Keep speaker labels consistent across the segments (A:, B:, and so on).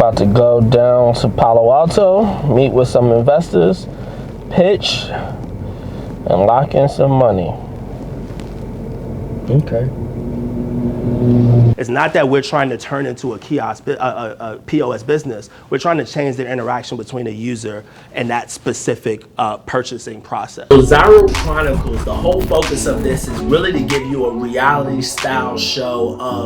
A: About to go down to Palo Alto, meet with some investors, pitch, and lock in some money.
B: Okay.
C: It's not that we're trying to turn into a kiosk, a POS business. We're trying to change the interaction between a user and that specific purchasing process. So Zyrl Chronicles, the whole focus of this is really to give you a reality style show of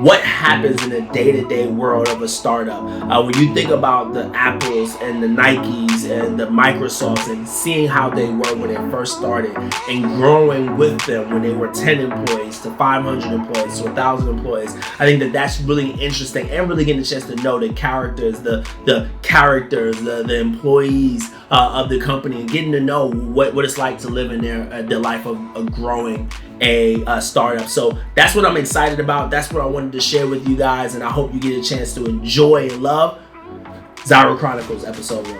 C: what happens in the day-to-day world of a startup. When you think about the Apples and the Nikes and the Microsofts and seeing how they were when they first started and growing with them when they were 10 employees to 500 employees to 1,000 employees, I think that that's really interesting and really getting a chance to know the characters, the employees of the company and getting to know what it's like to live in their life of growing a startup. So that's what I'm excited about. That's what I wanted to share with you guys, and I hope you get a chance to enjoy and love Zyrl Chronicles episode 1.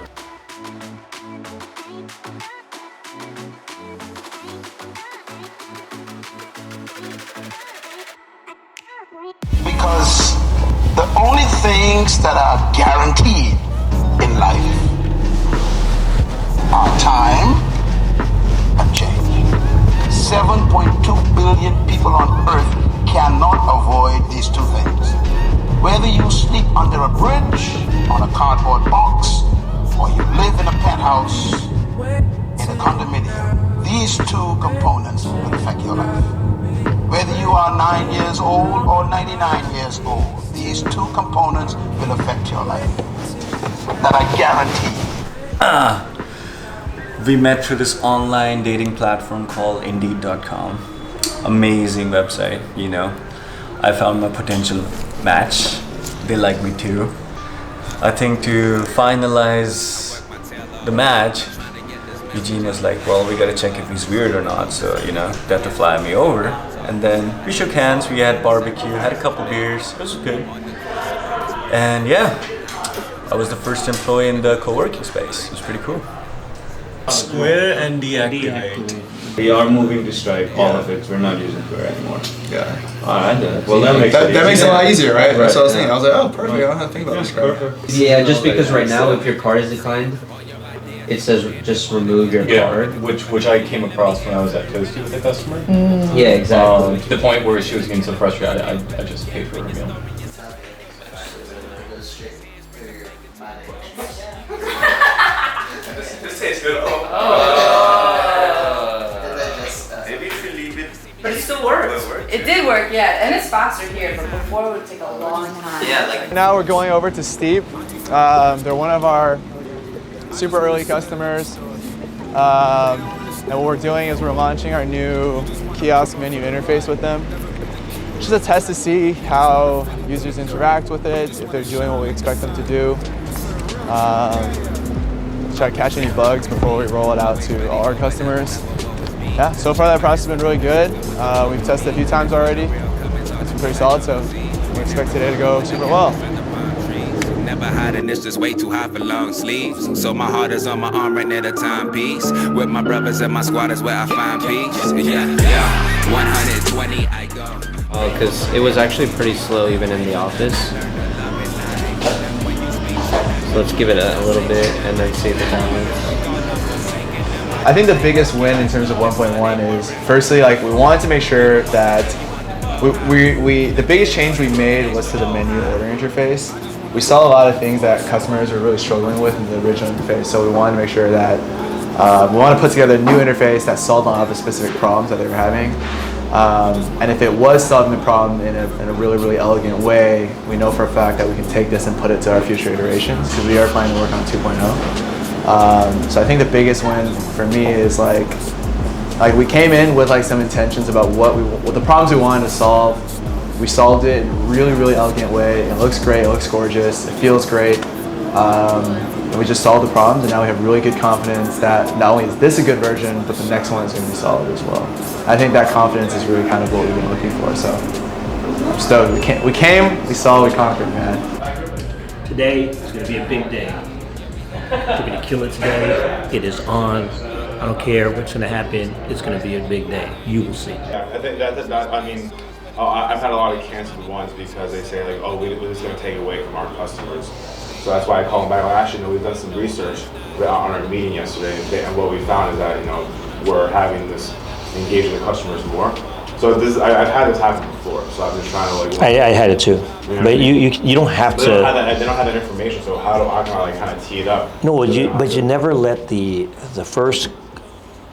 D: Because the only things that are guaranteed in life are time and change. 7.2 billion people on earth cannot avoid these two things. Whether you sleep under a bridge, on a cardboard box, or you live in a penthouse, in a condominium, these two components will affect your life. Whether you are 9 years old or 99 years old, these two components will affect your life. That I guarantee.
E: We met through this online dating platform called Indeed.com. Amazing website, you know. I found my potential match. They like me too. I think to finalize the match, Eugene was like, well, we gotta check if he's weird or not, so, you know, they have to fly me over. And then we shook hands, we had barbecue, had a couple beers, it was good. And yeah, I was the first employee in the co-working space. It was pretty cool. Square and deactivate.
F: We are moving to Stripe, all of it. We're not using Square anymore.
G: Yeah.
F: Alright then. Well, that makes
G: it a lot easier, right? That's what I was thinking. I was like, oh, perfect. I don't have to think about this.
F: Perfect.
B: Yeah, just because right now if your card is declined, it says just remove your card.
F: Which I came across when I was at Toasty with a customer.
B: Yeah, exactly.
F: To the point where she was getting so frustrated, I just paid for her meal.
H: This tastes good. Maybe you should leave it.
I: But it still works. It did work, yeah. And it's faster here, but before it would take a long time.
H: Yeah, like
J: now we're going over to Steep. They're one of our super early customers. And what we're doing is we're launching our new kiosk menu interface with them. Just a test to see how users interact with it, if they're doing what we expect them to do. Try to catch any bugs before we roll it out to all our customers. Yeah, so far that process has been really good. We've tested a few times already. It's been pretty solid, so we expect today to go super well.
K: Never hiding, it's just way too hot for long sleeves. So my heart is on my arm right near the timepiece. With my brothers and my squad is where I find peace. Yeah, 120 I go.
B: Because it was actually pretty slow even in the office. So let's give it a little bit and then see if it happens.
J: I think the biggest win in terms of 1.1 is, firstly, like we wanted to make sure that the biggest change we made was to the menu order interface. We saw a lot of things that customers were really struggling with in the original interface, so we wanted to make sure that we want to put together a new interface that solved a lot of the specific problems that they were having. And if it was solving the problem in a really, really elegant way, we know for a fact that we can take this and put it to our future iterations, because we are planning to work on 2.0. So I think the biggest win for me is like we came in with like some intentions about what the problems we wanted to solve. We solved it in a really, really elegant way. It looks great, it looks gorgeous, it feels great. And we just solved the problems, and now we have really good confidence that not only is this a good version, but the next one is going to be solid as well. I think that confidence is really kind of what we've been looking for. So I'm stoked. We came, we saw, we conquered, man.
C: Today is going to be a big day. We're going to kill it today. It is on. I don't care what's going to happen. It's going to be a big day. You will see.
H: Yeah, I think that I mean, I've had a lot of canceled ones because they say like, oh, this is going to take away from our customers.
F: So that's why I called them back. Well, actually, no, we've done some research on our meeting yesterday, and what we found is that, you know, we're having this engaging the customers more. So I've had this happen before, so I've been trying to like.
L: I had it too, you know, but you don't have to.
F: They don't have that information, so how can I like kind of tee it up?
L: No, but you never let the first,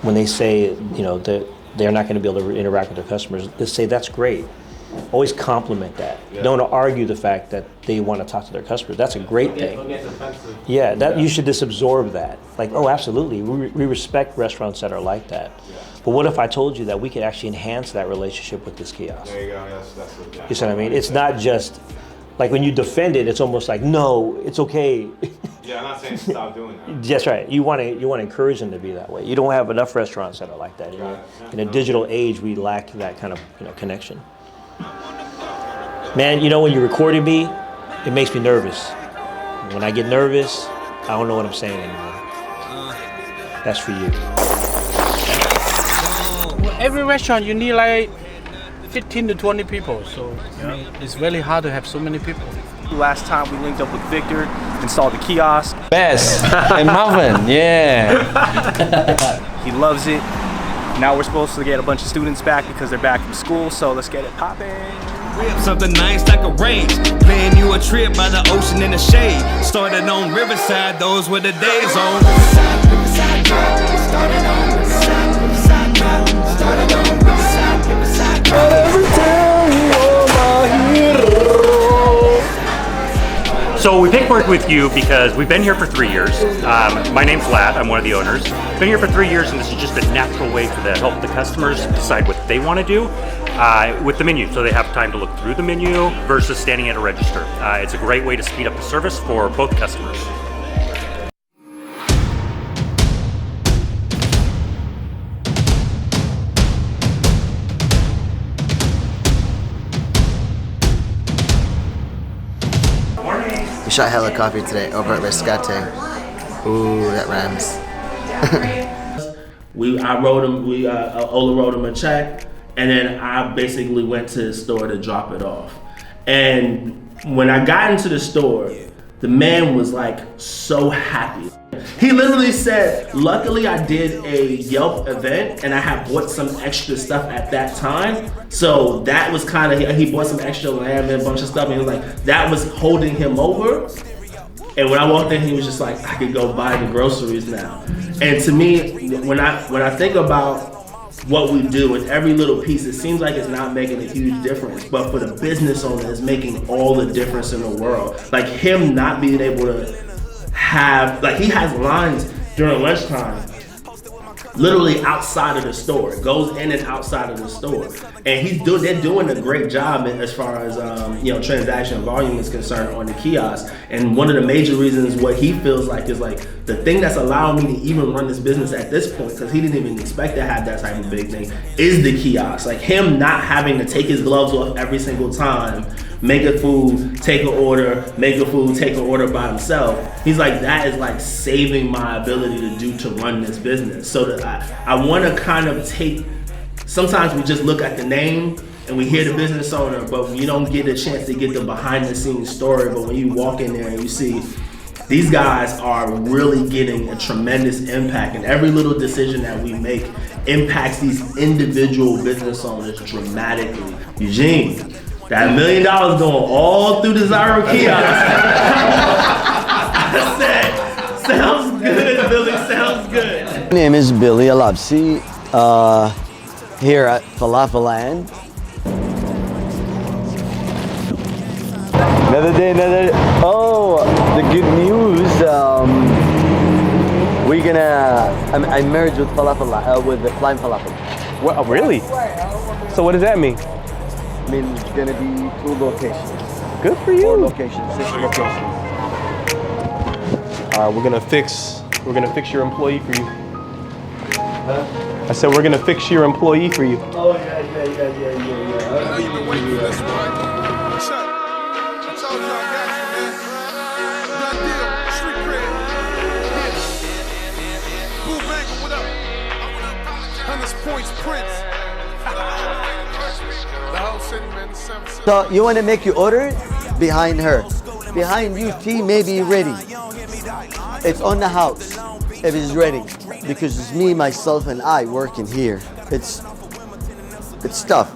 L: when they say, you know, that they're not going to be able to interact with their customers, just say that's great. Always compliment that. Yeah. Don't argue the fact that they want to talk to their customers. That's a great thing. Yeah, that you should just absorb that. Like, oh, absolutely, we respect restaurants that are like that. Yeah. But what if I told you that we could actually enhance that relationship with this kiosk?
F: There you go. That's what,
L: you see what I mean? It's not just like when you defend it. It's almost like, no, it's okay.
F: Yeah, I'm not saying stop doing that.
L: That's right. You want to encourage them to be that way. You don't have enough restaurants that are like that. In a digital age, we lack that kind of connection. Man, you know, when you're recording me, it makes me nervous. When I get nervous, I don't know what I'm saying anymore. That's for you.
M: Well, every restaurant you need like 15 to 20 people, so it's really hard to have so many people.
N: Last time we linked up with Victor, installed the kiosk.
O: Best in Melbourne, yeah.
N: He loves it. Now we're supposed to get a bunch of students back because they're back from school, so let's get it popping.
K: Something nice like a range. Playing you a trip by the ocean in the shade. Started on Riverside, those were the days on. Riverside Drive. Started on Riverside, Riverside Drive. Started on Riverside, Riverside Drive. Every time you're my hero.
P: So we picked work with you because we've been here for 3 years. My name's Vlad, I'm one of the owners. Been here for 3 years, and this is just a natural way to help the customers decide what they want to do with the menu, so they have time to look through the menu versus standing at a register. It's a great way to speed up the service for both customers.
Q: We shot hella coffee today over at Rescate. Ooh, that rhymes.
C: Ola wrote him a check, and then I basically went to the store to drop it off. And when I got into the store, the man was like so happy. He literally said, luckily I did a Yelp event and I had bought some extra stuff at that time. So that was kind of, he bought some extra lamb and a bunch of stuff, and he was like, that was holding him over. And when I walked in, he was just like, I could go buy the groceries now. And to me, when I think about what we do with every little piece, it seems like it's not making a huge difference, but for the business owner, it's making all the difference in the world. Like him not being able to have, like he has lines during lunchtime, literally outside of the store. It goes in and outside of the store. And they're doing a great job as far as transaction volume is concerned on the kiosk. And one of the major reasons what he feels like is like the thing that's allowing me to even run this business at this point, because he didn't even expect to have that type of big thing, is the kiosk. Like him not having to take his gloves off every single time, make a food, take an order, make a food, take an order by himself. He's like, that is like saving my ability to run this business. So that I want to kind of take, sometimes we just look at the name and we hear the business owner, but you don't get a chance to get the behind the scenes story. But when you walk in there and you see these guys are really getting a tremendous impact, and every little decision that we make impacts these individual business owners dramatically. Eugene, that $1 million going all through the Zyrl Kiosk. I said, sounds good, Billy, sounds good.
R: My name is Billy Alapsi, here at Falafel Land. Oh, the good news. I merged with with the Flying Falafel.
S: Well, really? So what does that mean?
R: I mean, it's gonna be 2 locations.
S: Good for you.
R: 4 locations, 6 locations.
S: We're gonna fix your employee for you. I said we're gonna fix your employee for you.
R: Oh yeah. So you want to make your order behind her. behind you, tea may be ready. It's on the house if it's ready, because it's me, myself, and I working here. It's tough.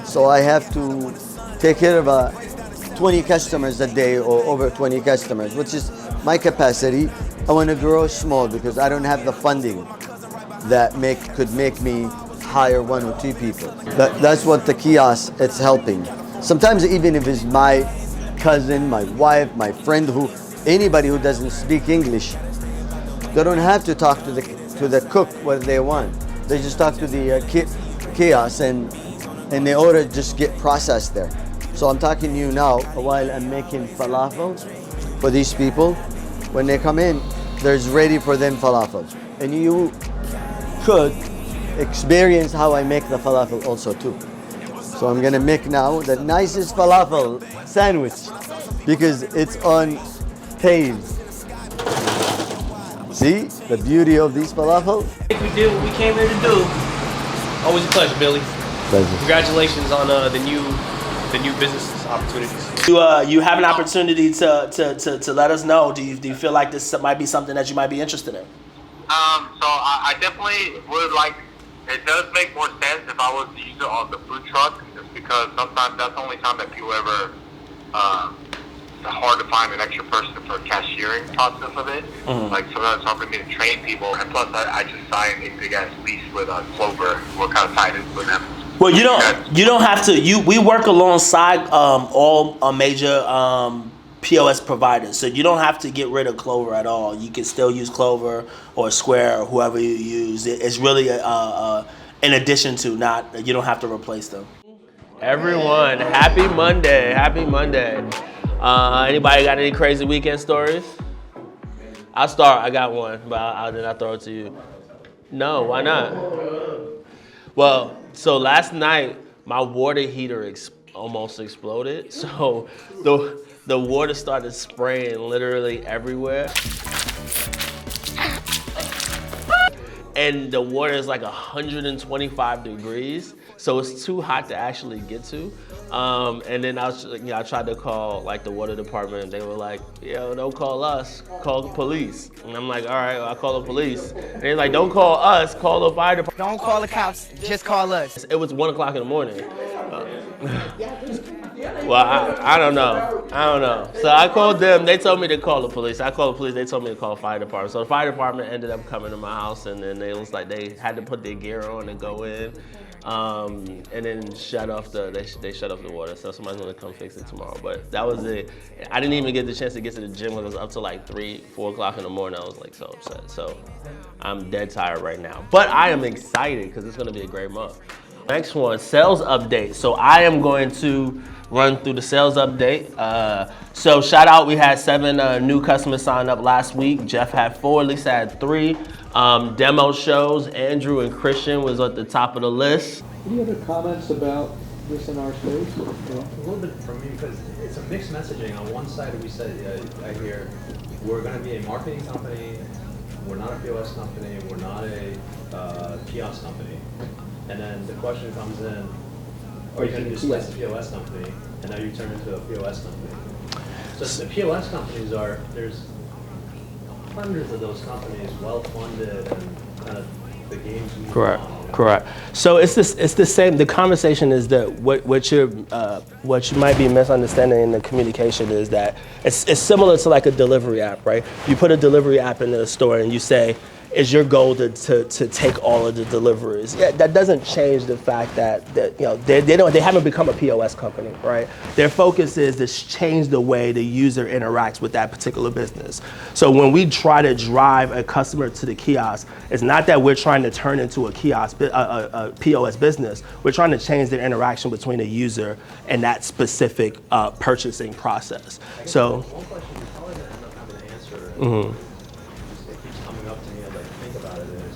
R: So I have to take care of 20 customers a day or over 20 customers, which is my capacity. I want to grow small because I don't have the funding that could make me hire 1 or 2 people. That's what the kiosk, it's helping. Sometimes even if it's my cousin, my wife, my friend, anybody who doesn't speak English, they don't have to talk to the cook what they want. They just talk to the kiosk and the order just get processed there. So I'm talking to you now while I'm making falafel for these people. When they come in, there's ready for them falafel. And you could experience how I make the falafel also too. So I'm gonna make now the nicest falafel sandwich because it's on tails. See the beauty of these falafel?
S: We did what we came here to do. Always a pleasure, Billy.
R: Pleasure.
S: Congratulations on the new business opportunities.
C: You have an opportunity to let us know. Do you feel like this might be something that you might be interested in?
T: So I definitely would like. It does make more sense if I was to use it on the food truck, just because sometimes that's the only time that people ever. It's hard to find an extra person for cashiering process of it.
C: Mhm.
T: Like sometimes it's hard for me to train people, and plus I just signed a big ass lease with Clover. We're kind of tied in with them.
C: Well, you don't have to. We work alongside all major POS providers, so you don't have to get rid of Clover at all. You can still use Clover or Square or whoever you use. It's really in addition to, not, you don't have to replace them.
A: Everyone, happy Monday. Happy Monday. Anybody got any crazy weekend stories? I'll start. I got one, but then I'll throw it to you. No, why not? Well, so last night, my water heater almost exploded. So the water started spraying literally everywhere. And the water is like 125 degrees. So it's too hot to actually get to. And then I tried to call like the water department, and they were like, yo, don't call us, call the police. And I'm like, all right, well, I'll call the police. And they're like, don't call us, call the fire department.
U: Don't call the cops, just call us.
A: It was 1 o'clock in the morning. Well, I don't know. So I called them, they told me to call the police. I called the police, they told me to call the fire department. So the fire department ended up coming to my house, and then it was like they had to put their gear on and go in. And then shut off they shut off the water, so somebody's gonna come fix it tomorrow. But that was it. I didn't even get the chance to get to the gym because it was up to like 3-4 o'clock in the morning. I was like so upset. So I'm dead tired right now. But I am excited because it's gonna be a great month. Next one, sales update. So I am going to run through the sales update. So shout out, we had 7 new customers sign up last week. Jeff had 4, Lisa had 3. Demo shows, Andrew and Christian was at the top of the list.
V: Any other comments about this in our space?
W: A little bit from me, because it's a mixed messaging. On one side, we said, I hear, we're going to be a marketing company, we're not a POS company, we're not a kiosk company. And then the question comes in, are you going to displace the POS company, and now you turn into a POS company? So the POS companies there's hundreds of those companies, well-funded, and kind of the games move
C: Correct.
W: on.
C: Correct. So it's the same. The conversation is that what you might be misunderstanding in the communication is that it's similar to like a delivery app, right? You put a delivery app into the store and you say, is your goal to take all of the deliveries? Yeah, that doesn't change the fact that they haven't become a POS company, right? Their focus is to change the way the user interacts with that particular business. So when we try to drive a customer to the kiosk, it's not that we're trying to turn into a kiosk, a POS business. We're trying to change the interaction between the user and that specific purchasing process. So.
W: One question you probably don't end up having an answer.
C: Mm-hmm.
W: It keeps coming up to me as I think about it is,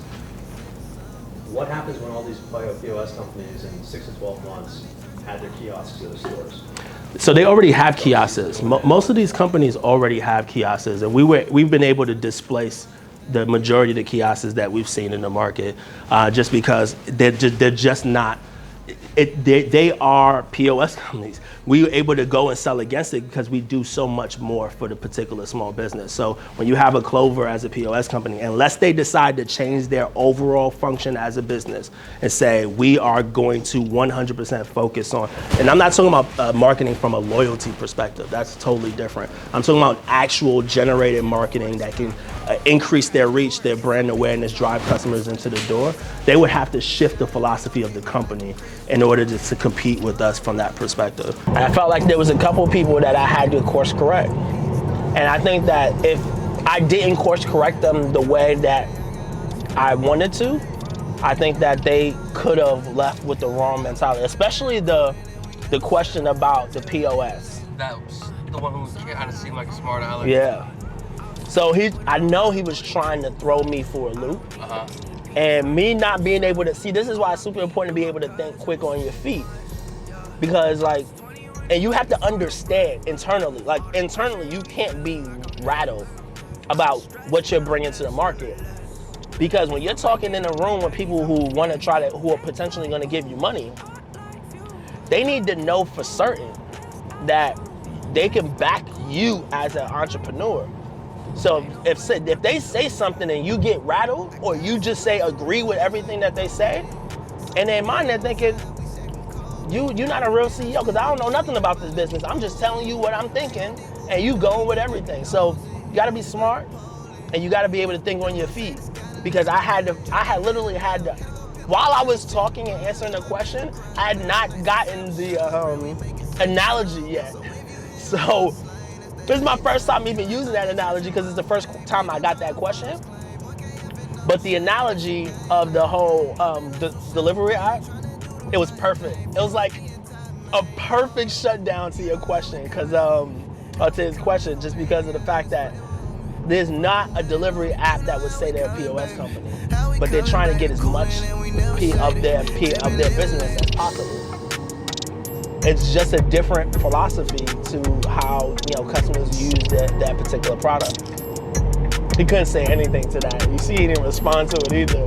W: what happens when all these POS companies in 6 to 12 months add their kiosks to the stores?
C: So they already have kiosks. Most of these companies already have kiosks, and we've been able to displace the majority of the kiosks that we've seen in the market, just because they're just not. they are POS companies. We were able to go and sell against it because we do so much more for the particular small business. So when you have a Clover as a POS company, unless they decide to change their overall function as a business and say, we are going to 100% focus on, and I'm not talking about marketing from a loyalty perspective, that's totally different. I'm talking about actual generated marketing that can increase their reach, their brand awareness, drive customers into the door. They would have to shift the philosophy of the company in order to compete with us from that perspective. And I felt like there was a couple people that I had to course correct. And I think that if I didn't course correct them the way that I wanted to, I think that they could have left with the wrong mentality, especially the question about the POS.
D: That was the one who kind of seemed like a smart aleck.
C: Yeah. So I know he was trying to throw me for a loop. And me not being able to see, this is why it's super important to be able to think quick on your feet. Because and you have to understand internally, internally you can't be rattled about what you're bringing to the market. Because when you're talking in a room with people who who are potentially gonna give you money, they need to know for certain that they can back you as an entrepreneur. So if they say something and you get rattled, or you just agree with everything that they say, in their mind they're thinking, you're not a real CEO, because I don't know nothing about this business. I'm just telling you what I'm thinking, and you going with everything. So you gotta be smart, and you gotta be able to think on your feet. Because I literally had to, while I was talking and answering the question, I had not gotten the analogy yet. So this is my first time even using that analogy, because it's the first time I got that question. But the analogy of the whole delivery app, it was perfect. It was like a perfect shutdown to your question, to his question, just because of the fact that there's not a delivery app that would say they're a POS company, but they're trying to get as much of their business as possible. It's just a different philosophy to how customers use that particular product. He couldn't say anything to that. You see, he didn't respond to it either.